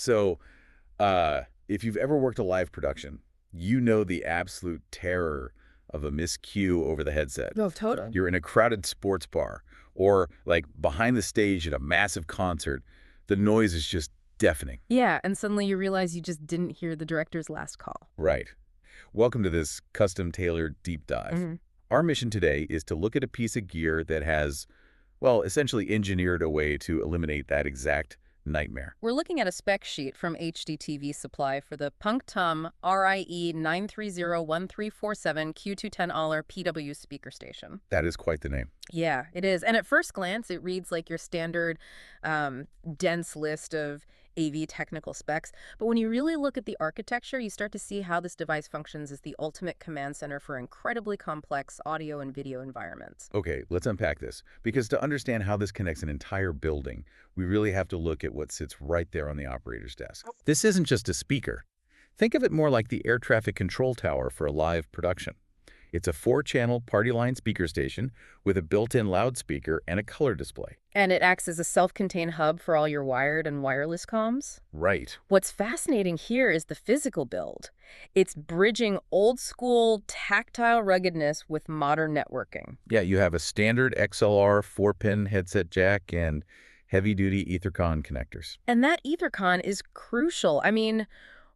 So, if you've ever worked a live production, you know the absolute terror of a miscue over the headset. No, totally. You're in a crowded sports bar or like behind the stage at a massive concert. The noise is just deafening. Yeah, and suddenly you realize you just didn't hear the director's last call. Right. Welcome to this custom-tailored deep dive. Mhm. Our mission today is to look at a piece of gear that has, well, essentially engineered a way to eliminate that exact nightmare. We're looking at a spec sheet from HDTV Supply for the Punqtum RIE-9301347 Q210 PW speaker station. That is quite the name. Yeah, it is. And at first glance, it reads like your standard dense list of AV technical specs. But when you really look at the architecture, you start to see how this device functions as the ultimate command center for incredibly complex audio and video environments. Okay, let's unpack this. Because to understand how this connects an entire building, we really have to look at what sits right there on the operator's desk. This isn't just a speaker. Think of it more like the air traffic control tower for a live production. It's a 4-channel party line speaker station with a built-in loudspeaker and a color display. And it acts as a self-contained hub for all your wired and wireless comms. Right. What's fascinating here is the physical build. It's bridging old-school tactile ruggedness with modern networking. Yeah, you have a standard XLR 4-pin headset jack and heavy-duty Ethercon connectors. And that Ethercon is crucial. I mean,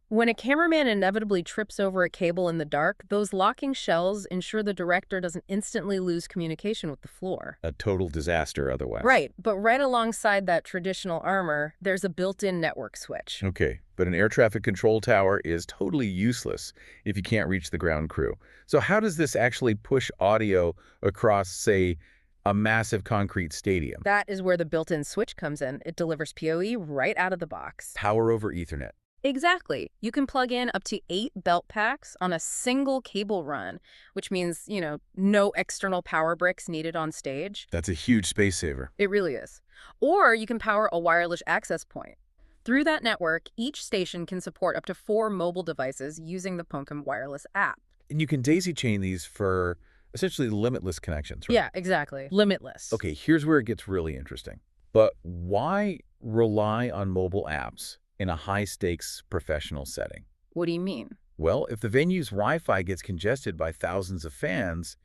when a cameraman inevitably trips over a cable in the dark, those locking shells ensure the director doesn't instantly lose communication with the floor. A total disaster otherwise. Right, but right alongside that traditional armor, there's a built-in network switch. Okay, but an air traffic control tower is totally useless if you can't reach the ground crew. So how does this actually push audio across, say, a massive concrete stadium? That is where the built-in switch comes in. It delivers PoE right out of the box. Power over Ethernet. Exactly. You can plug in up to 8 belt packs on a single cable run, which means, no external power bricks needed on stage. That's a huge space saver. It really is. Or you can power a wireless access point. Through that network, each station can support up to 4 mobile devices using the Punqtum wireless app. And you can daisy chain these for essentially limitless connections, right? Yeah, exactly. Limitless. Okay, here's where it gets really interesting. But why rely on mobile apps in a high-stakes professional setting? What do you mean? Well, if the venue's Wi-Fi gets congested by thousands of fans,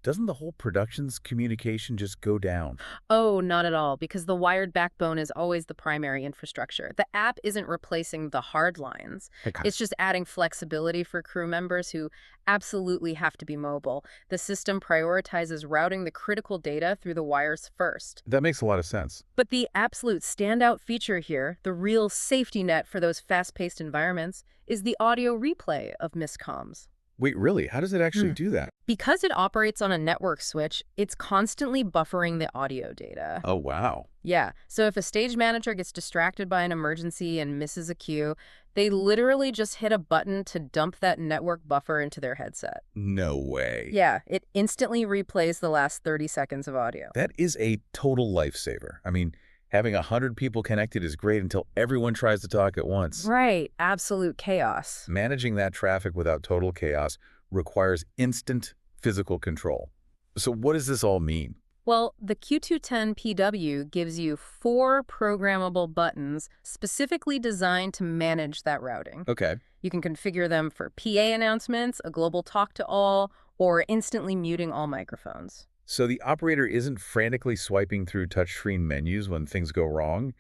doesn't the whole production's communication just go down? Oh, not at all, because the wired backbone is always the primary infrastructure. The app isn't replacing the hard lines. It's just adding flexibility for crew members who absolutely have to be mobile. The system prioritizes routing the critical data through the wires first. That makes a lot of sense. But the absolute standout feature here, the real safety net for those fast-paced environments, is the audio replay of miscomms. Wait, really? How does it actually do that? Because it operates on a network switch, it's constantly buffering the audio data. Oh, wow. Yeah, so if a stage manager gets distracted by an emergency and misses a cue, they literally just hit a button to dump that network buffer into their headset. No way. Yeah, it instantly replays the last 30 seconds of audio. That is a total lifesaver. I mean, having 100 people connected is great until everyone tries to talk at once. Right, absolute chaos. Managing that traffic without total chaos requires instant physical control. So what does this all mean? Well, the Q210 PW gives you 4 programmable buttons specifically designed to manage that routing. Okay. You can configure them for PA announcements, a global talk to all, or instantly muting all microphones. So the operator isn't frantically swiping through touchscreen menus when things go wrong.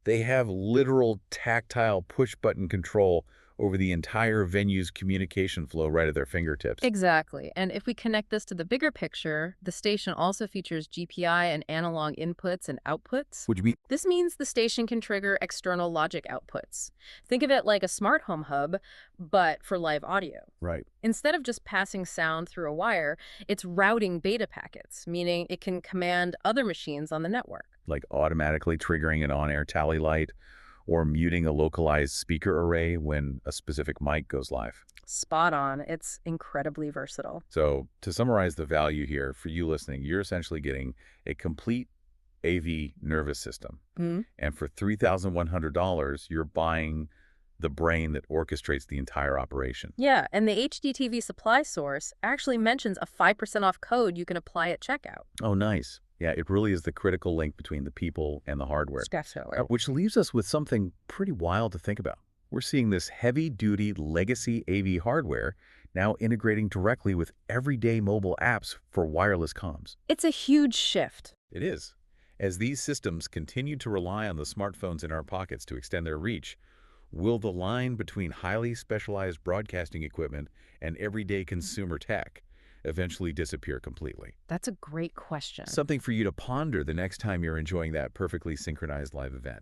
They have literal tactile push-button control over the entire venue's communication flow right at their fingertips. Exactly. And if we connect this to the bigger picture, the station also features GPI and analog inputs and outputs. Would you mean? This means the station can trigger external logic outputs. Think of it like a smart home hub, but for live audio. Right. Instead of just passing sound through a wire, it's routing beta packets, meaning it can command other machines on the network. Like automatically triggering an on-air tally light or muting a localized speaker array when a specific mic goes live. Spot on. It's incredibly versatile. So to summarize the value here for you listening, you're essentially getting a complete AV nervous system. And for $3,100, you're buying the brain that orchestrates the entire operation. Yeah, and the HDTV Supply source actually mentions a 5% off code you can apply at checkout. Oh, nice. Yeah, it really is the critical link between the people and the hardware. Definitely. Which leaves us with something pretty wild to think about. We're seeing this heavy-duty legacy AV hardware now integrating directly with everyday mobile apps for wireless comms. It's a huge shift. It is. As these systems continue to rely on the smartphones in our pockets to extend their reach, will the line between highly specialized broadcasting equipment and everyday consumer tech eventually disappear completely? That's a great question. Something for you to ponder the next time you're enjoying that perfectly synchronized live event.